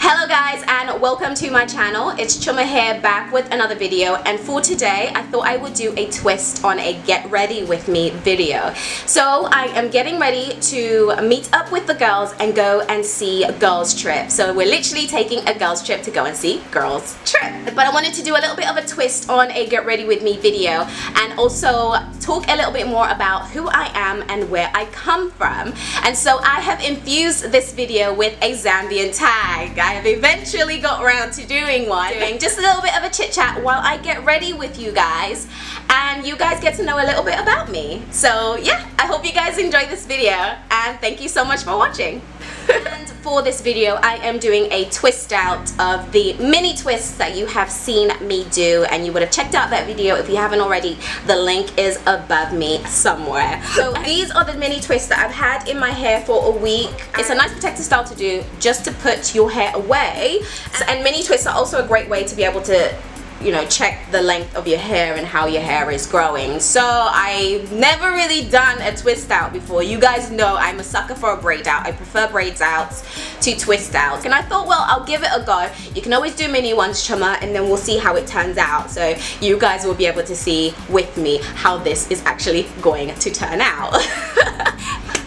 Hello guys and welcome to my channel. It's Chuma here, back with another video, and for today I thought I would do a twist on a get ready with me video. So I am getting ready to meet up with the girls and go and see a girls trip. So we're literally taking a girls trip to go and see girls trip. But I wanted to do a little bit of a twist on a get ready with me video and also talk a little bit more about who I am and where I come from. And so I have infused this video with a Zambian tag. I have eventually got around to doing one, just a little bit of a chit chat while I get ready with you guys, and you guys get to know a little bit about me. So yeah, I hope you guys enjoy this video and thank you so much for watching. And for this video I am doing a twist out of the mini twists that you have seen me do, and you would have checked out that video if you haven't already. The link is above me somewhere. So these are the mini twists that I've had in my hair for a week. It's a nice protective style to do just to put your hair away, and mini twists are also a great way to be able to, you know, check the length of your hair and how your hair is growing. So I've never really done a twist out before. You guys know I'm a sucker for a braid out. I prefer braids out to twist out, and I thought, well, I'll give it a go. You can always do mini ones, Chuma, and then we'll see how it turns out. So you guys will be able to see with me how this is actually going to turn out.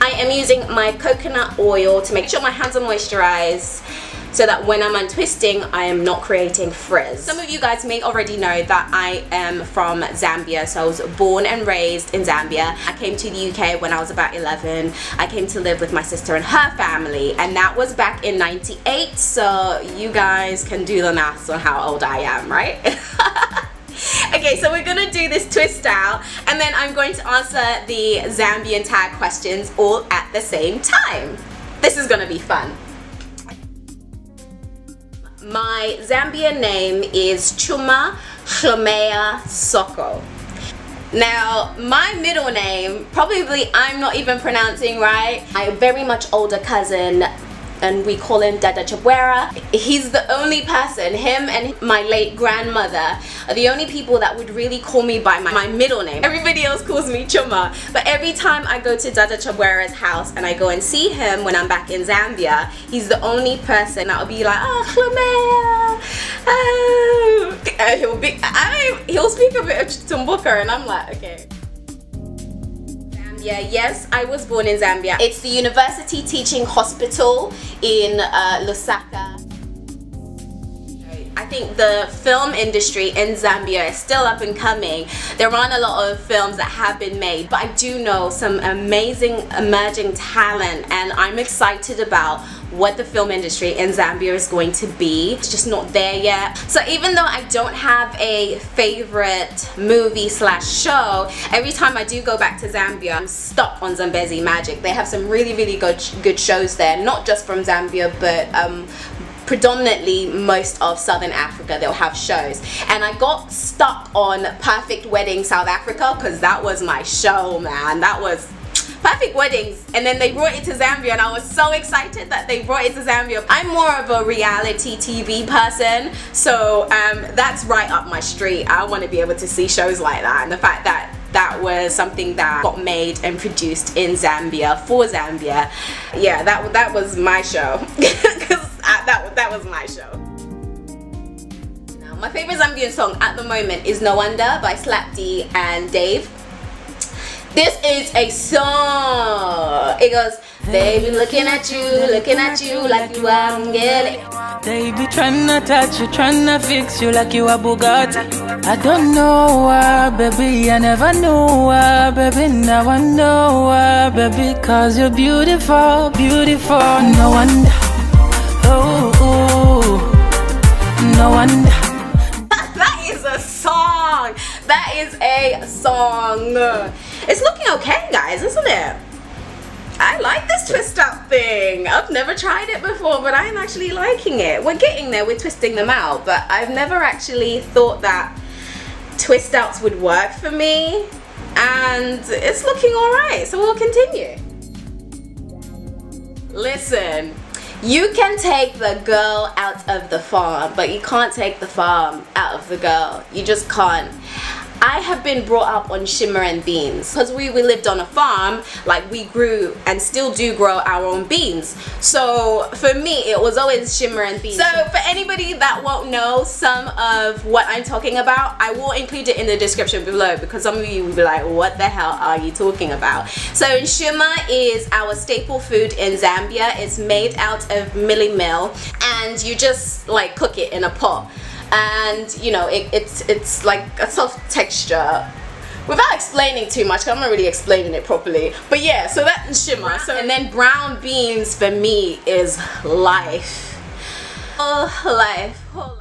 I am using my coconut oil to make sure my hands are moisturized, so that when I'm untwisting, I am not creating frizz. Some of you guys may already know that I am from Zambia, so I was born and raised in Zambia. I came to the UK when I was about 11. I came to live with my sister and her family, and that was back in '98, so you guys can do the maths on how old I am, right? Okay, so we're gonna do this twist out, and then I'm going to answer the Zambian tag questions all at the same time. This is gonna be fun. My Zambian name is Chuma Hlomea Soko. Now, my middle name, probably I'm not even pronouncing right. My very much older cousin, and we call him Dada Chabwera. He's the only person, him and my late grandmother are the only people that would really call me by my middle name. Everybody else calls me Chuma, but every time I go to Dada Chabwera's house and I go and see him when I'm back in Zambia, he's the only person that will be like, oh, Hlomea, oh. He'll speak a bit of Tumbuka, and I'm like, okay. Yeah, yes, I was born in Zambia. It's the University Teaching Hospital in Lusaka. I think the film industry in Zambia is still up and coming. There aren't a lot of films that have been made, but I do know some amazing emerging talent, and I'm excited about what the film industry in Zambia is going to be. It's just not there yet. So even though I don't have a favorite movie slash show, every time I do go back to Zambia, I'm stuck on Zambezi Magic. They have some really good shows there, not just from Zambia, but predominantly most of Southern Africa. They'll have shows, and I got stuck on Perfect Wedding South Africa because that was my show, man. That was Perfect Weddings, and then they brought it to Zambia, and I was so excited that they brought it to Zambia. I'm more of a reality TV person, so that's right up my street. I want to be able to see shows like that, and the fact that that was something that got made and produced in Zambia for Zambia, yeah, that was my show. Because that was my show. Now, my favorite Zambian song at the moment is No Wonder by Slap D and Dave. This is a song. It goes, they be looking at you like you are Ngoni. They be tryna touch you, tryna fix you like you are Bugatti. I don't know why, baby, I never knew why, baby, now I know why, baby, cause you're beautiful, beautiful. No wonder, oh, no wonder. That is a song. That is a song. It's looking okay, guys, isn't it? I like this twist out thing. I've never tried it before, but I'm actually liking it. We're getting there, we're twisting them out, but I've never actually thought that twist outs would work for me, and it's looking alright, so we'll continue. Listen, you can take the girl out of the farm, but you can't take the farm out of the girl. You just can't. I have been brought up on Nshima and beans because we lived on a farm. Like, we grew and still do grow our own beans. So for me, it was always Nshima and beans. So for anybody that won't know some of what I'm talking about, I will include it in the description below, because some of you will be like, what the hell are you talking about? So Nshima is our staple food in Zambia. It's made out of mealie meal, and you just like cook it in a pot. And you know, it's like a soft texture. Without explaining too much, I'm not really explaining it properly. But yeah, so that's Nshima. So, and then brown beans for me is life. Oh, life. Oh, life.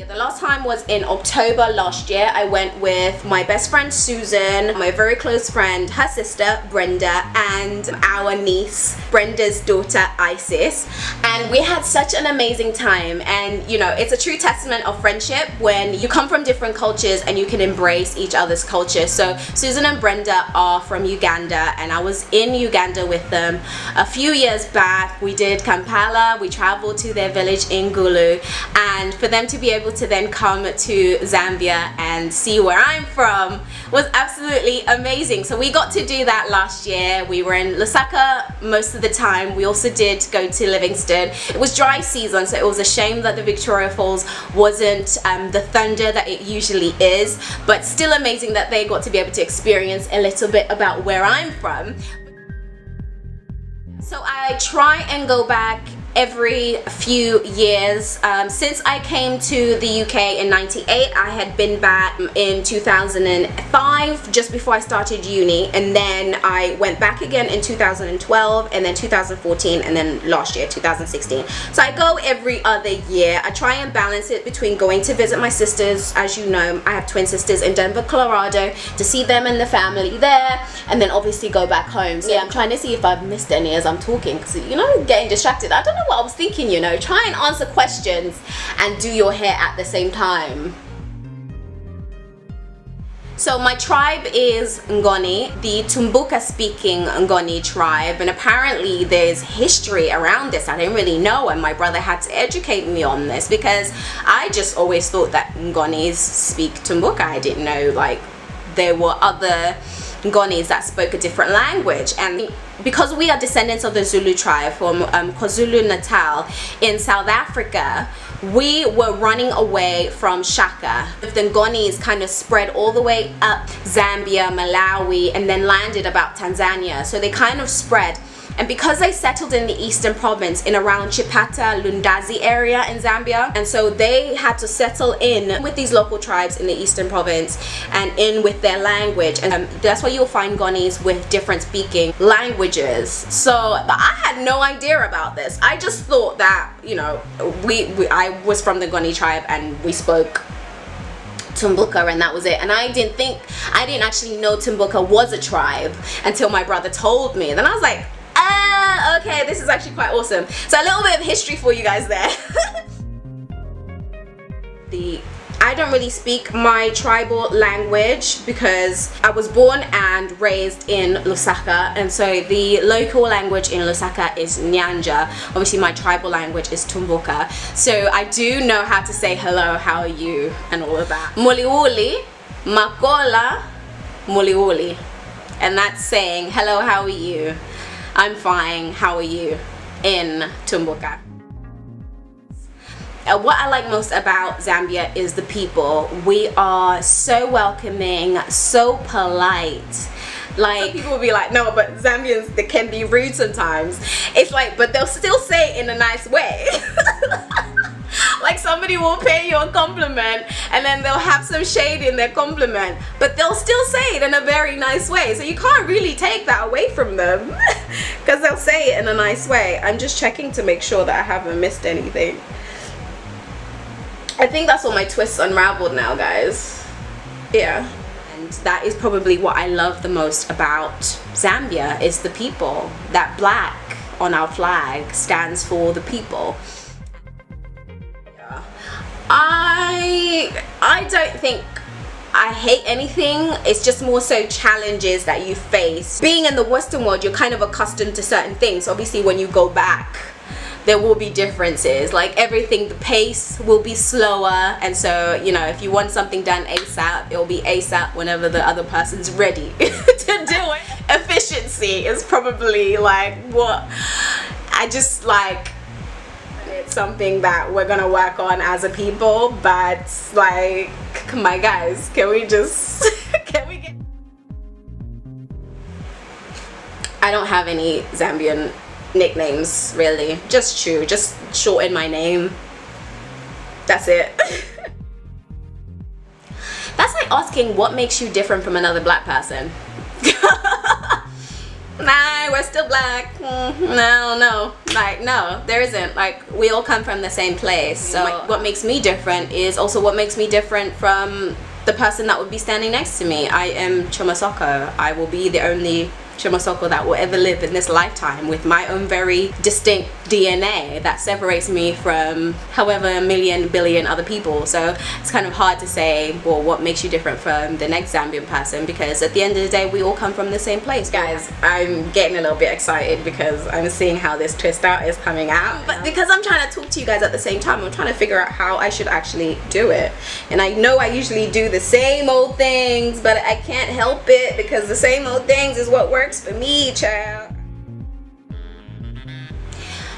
The last time was in October last year. I went with my best friend Susan, my very close friend, her sister Brenda, and our niece Brenda's daughter Isis, and we had such an amazing time. And you know, it's a true testament of friendship when you come from different cultures and you can embrace each other's culture. So Susan and Brenda are from Uganda, and I was in Uganda with them a few years back. We did Kampala, we traveled to their village in Gulu, and for them to be able to then come to Zambia and see where I'm from was absolutely amazing. So we got to do that last year. We were in Lusaka most of the time. We also did go to Livingston. It was dry season, so it was a shame that the Victoria Falls wasn't the thunder that it usually is, but still amazing that they got to be able to experience a little bit about where I'm from. So I try and go back every few years. Since I came to the UK in '98, I had been back in 2005, just before I started uni, and then I went back again in 2012, and then 2014, and then last year 2016. So I go every other year. I try and balance it between going to visit my sisters. As you know, I have twin sisters in Denver, Colorado, to see them and the family there, and then obviously go back home. So yeah, I'm trying to see if I've missed any as I'm talking, because you know, getting distracted. I don't know what I was thinking, you know, try and answer questions and do your hair at the same time. So my tribe is Ngoni, the Tumbuka speaking Ngoni tribe, and apparently there's history around this. I didn't really know, and my brother had to educate me on this, because I just always thought that Ngonis speak Tumbuka. I didn't know like there were other Ngonis that spoke a different language. And because we are descendants of the Zulu tribe from KwaZulu-Natal in South Africa, we were running away from Shaka. The Ngonis kind of spread all the way up Zambia, Malawi, and then landed about Tanzania. So they kind of spread. And because they settled in the eastern province in around Chipata, Lundazi area in Zambia, and so they had to settle in with these local tribes in the eastern province and in with their language, and that's why you'll find Ngonis with different speaking languages. So I had no idea about this. I just thought that, you know, I was from the Ngoni tribe and we spoke Tumbuka, and that was it. And I didn't actually know Tumbuka was a tribe until my brother told me. Then I was like, ah, okay, this is actually quite awesome. So a little bit of history for you guys there. I don't really speak my tribal language because I was born and raised in Lusaka, and so the local language in Lusaka is Nyanja. Obviously my tribal language is Tumbuka. So I do know how to say hello, how are you, and all of that. Muliuli, Makola, Muliuli. And that's saying, hello, how are you? I'm fine, how are you? In Tumbuka. What I like most about Zambia is the people. We are so welcoming, so polite. Like, some people will be like, no, but Zambians, they can be rude sometimes. It's like, but they'll still say it in a nice way. Like, somebody will pay you a compliment and then they'll have some shade in their compliment, but they'll still say it in a very nice way. So you can't really take that away from them because they'll say it in a nice way. I'm just checking to make sure that I haven't missed anything. I think that's all my twists unraveled now, guys. Yeah. And that is probably what I love the most about Zambia, is the people. That black on our flag stands for the people. I don't think I hate anything. It's just more so challenges that you face. Being in the Western world, you're kind of accustomed to certain things. Obviously when you go back there will be differences. Like everything, the pace will be slower, and so, you know, if you want something done ASAP, it'll be ASAP whenever the other person's ready to do it. Efficiency is probably like what I just like. It's something that we're gonna work on as a people, but like, my guys, can we just can we get... I don't have any Zambian nicknames really, just Chu, just shorten my name, that's it. That's like asking what makes you different from another black person. Nah, we're still black. No, like, no, there isn't. Like, we all come from the same place. So like, what makes me different is also what makes me different from the person that would be standing next to me. I am Chomasoko. I will be the only Chomasoko that will ever live in this lifetime, with my own very distinct DNA that separates me from however million billion other people. So it's kind of hard to say, well, what makes you different from the next Zambian person, because at the end of the day we all come from the same place. Guys, I'm getting a little bit excited because I'm seeing how this twist out is coming out, but because I'm trying to talk to you guys at the same time, I'm trying to figure out how I should actually do it. And I know I usually do the same old things, but I can't help it because the same old things is what works for me, child.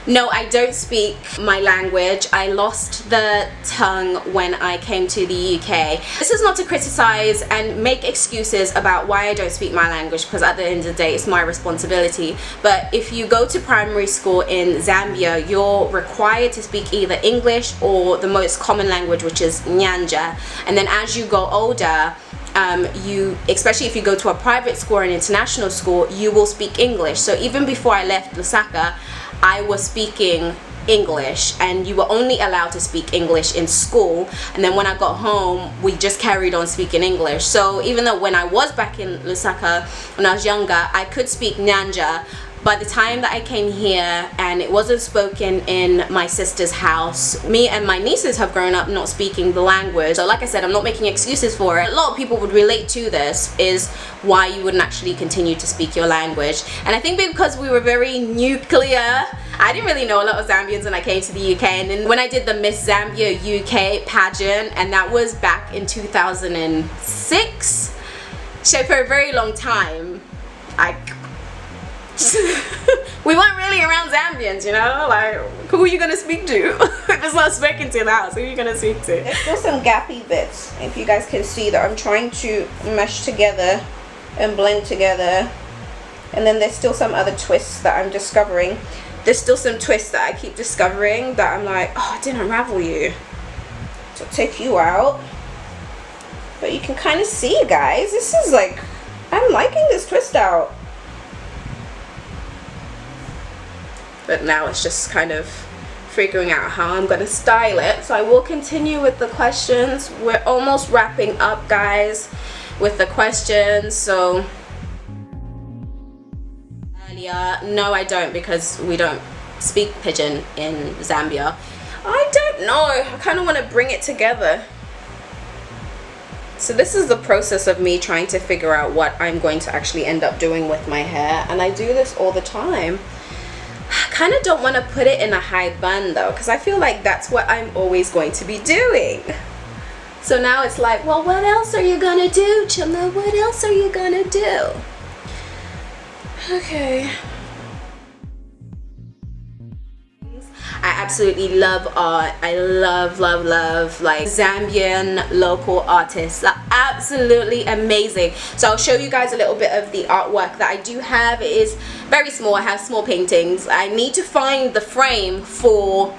No, I don't speak my language. I lost the tongue when I came to the UK. This is not to criticize and make excuses about why I don't speak my language, because at the end of the day it's my responsibility. But if you go to primary school in Zambia, you're required to speak either English or the most common language, which is Nyanja. And then as you go older, especially if you go to a private school or an international school, you will speak English. So even before I left Lusaka, I was speaking English, and you were only allowed to speak English in school. And then when I got home, we just carried on speaking English. So even though when I was back in Lusaka when I was younger, I could speak Nyanja, by the time that I came here and it wasn't spoken in my sister's house, me and my nieces have grown up not speaking the language. So like I said, I'm not making excuses for it. A lot of people would relate to this, is why you wouldn't actually continue to speak your language. And I think because we were very nuclear, I didn't really know a lot of Zambians when I came to the UK. And then when I did the Miss Zambia UK pageant, and that was back in 2006, so for a very long time, we weren't really around Zambians, you know, like, who are you gonna speak to? If it's not speaking to the house, who are you gonna speak to? There's still some gappy bits, if you guys can see, that I'm trying to mesh together and blend together. And then there's still some other twists that I'm discovering. There's still some twists that I keep discovering that I'm like, oh, I didn't unravel you, so I'll take you out. But you can kind of see, guys, this is like, I'm liking this twist out. But now it's just kind of figuring out how I'm going to style it. So I will continue with the questions. We're almost wrapping up, guys, with the questions. So earlier, no, I don't, because we don't speak pidgin in Zambia. I don't know, I kind of want to bring it together. So this is the process of me trying to figure out what I'm going to actually end up doing with my hair, and I do this all the time. I kind of don't want to put it in a high bun though, because I feel like that's what I'm always going to be doing. So now it's like, well, what else are you gonna do, Chima? What else are you gonna do? Okay. I absolutely love art. I love like Zambian local artists. They're absolutely amazing. So I'll show you guys a little bit of the artwork that I do have. It is very small. I have small paintings. I need to find the frame for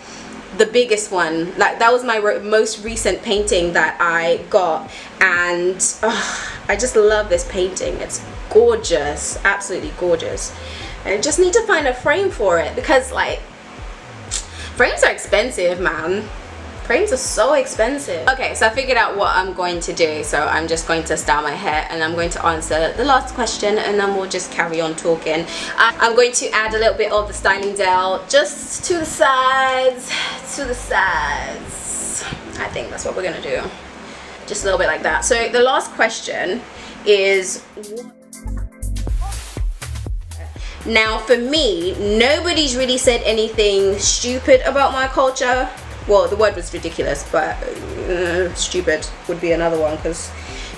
the biggest one. Like, that was my most recent painting that I got, and I just love this painting. It's gorgeous, absolutely gorgeous. And I just need to find a frame for it, because like, frames are expensive, man. Frames are so expensive. Okay, so I figured out what I'm going to do. So I'm just going to style my hair, and I'm going to answer the last question, and then we'll just carry on talking. I'm going to add a little bit of the styling gel just to the sides, I think that's what we're gonna do. Just a little bit like that. So the last question is, Now for me, nobody's really said anything stupid about my culture. Well, the word was ridiculous, but stupid would be another one, because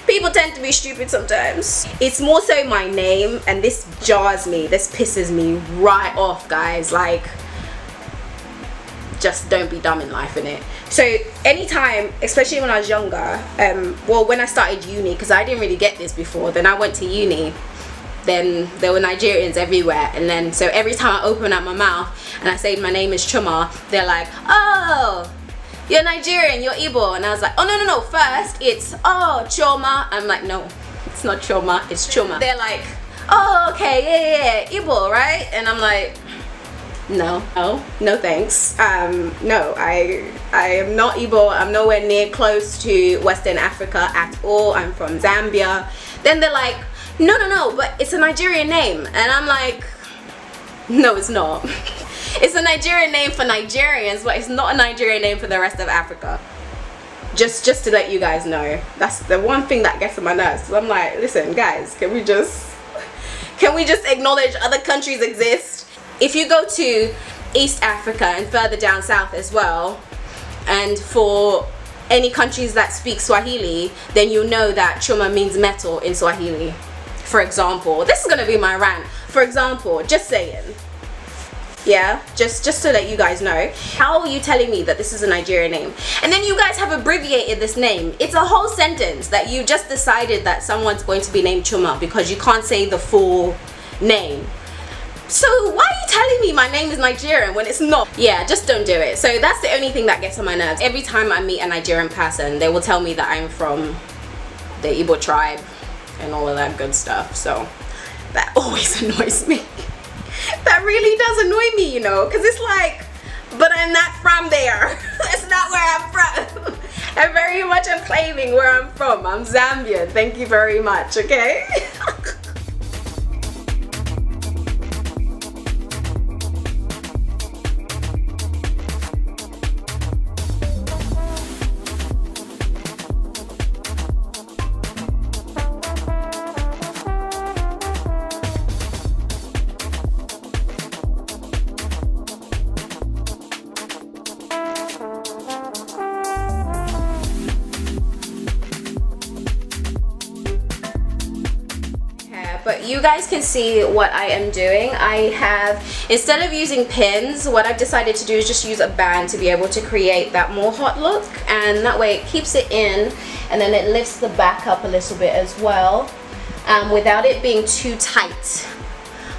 people tend to be stupid sometimes. It's more so my name, and this jars me, this pisses me right off, guys. Like, just don't be dumb in life, innit? So anytime, especially when I was younger, well, when I started uni, because I didn't really get this before, then I went to uni, then there were Nigerians everywhere, and then so every time I open up my mouth and I say my name is Chuma, they're like, oh, you're Nigerian, you're Igbo. And I was like, oh no, first it's, oh, Choma. I'm like, no, it's not Choma, it's Chuma. They're like, oh, okay, yeah, Igbo, right? And I'm like, no thanks. No, I am not Igbo. I'm nowhere near close to Western Africa at all. I'm from Zambia. Then they're like, no, but it's a Nigerian name. And I'm like, no, it's not. It's a Nigerian name for Nigerians, but it's not a Nigerian name for the rest of Africa. Just to let you guys know. That's the one thing that gets on my nerves. So I'm like, listen guys, can we just acknowledge other countries exist? If you go to East Africa and further down south as well, and for any countries that speak Swahili, then you'll know that Chuma means metal in Swahili. For example, this is gonna be my rant. For example, just saying. Yeah, just to let you guys know. How are you telling me that this is a Nigerian name? And then you guys have abbreviated this name. It's a whole sentence that you just decided that someone's going to be named Chuma because you can't say the full name. So why are you telling me my name is Nigerian when it's not? Yeah, just don't do it. So that's the only thing that gets on my nerves. Every time I meet a Nigerian person, they will tell me that I'm from the Igbo tribe and all of that good stuff. So that always annoys me. That really does annoy me, you know, because it's like, but I'm not from there. That's not where I'm from. I very much am claiming where I'm from. I'm Zambian. Thank you very much, okay? But you guys can see what I am doing. I have, instead of using pins, what I've decided to do is just use a band to be able to create that more hot look, and that way it keeps it in and then it lifts the back up a little bit as well, without it being too tight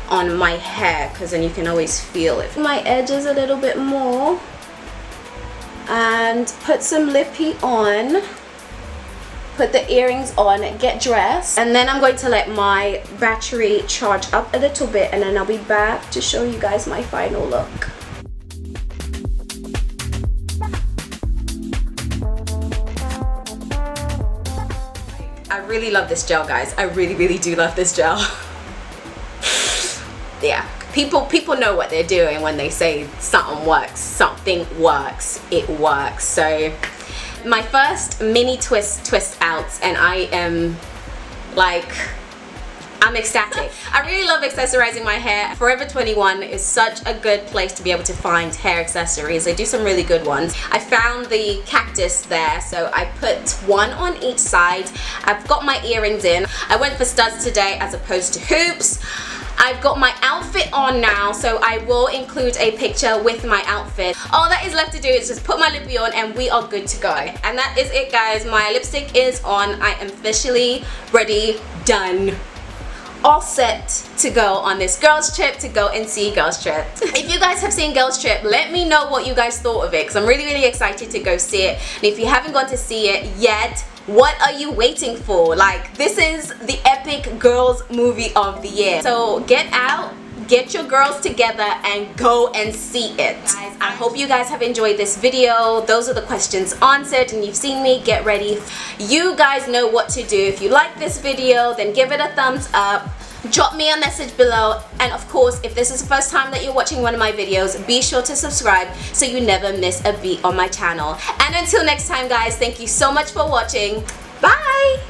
on my hair, because then you can always feel it. My edges a little bit more and put some lippy on. Put the earrings on, get dressed, and then I'm going to let my battery charge up a little bit, and then I'll be back to show you guys my final look. I really love this gel, guys. I really do love this gel. Yeah, people know what they're doing when they say something works, it works. So my first mini twist out, and I am like, I'm ecstatic. I really love accessorizing my hair. Forever 21 is such a good place to be able to find hair accessories. They do some really good ones. I found the cactus there, so I put one on each side. I've got my earrings in. I went for studs today as opposed to hoops. I've got my outfit on now, so I will include a picture with my outfit. All that is left to do is just put my lippy on and we are good to go. And that is it, guys. My lipstick is on. I am officially ready, done, all set to go on this girls trip, to go and see Girls Trip. If you guys have seen Girls Trip, let me know what you guys thought of it, because I'm really excited to go see it. And if you haven't gone to see it yet, what are you waiting for? Like, this is the epic girls movie of the year. So get out, get your girls together and go and see it. Guys, I hope you guys have enjoyed this video. Those are the questions answered, and you've seen me get ready. You guys know what to do. If you like this video, then give it a thumbs up. Drop me a message below, and of course, if this is the first time that you're watching one of my videos, be sure to subscribe so you never miss a beat on my channel. And until next time, guys, thank you so much for watching. Bye!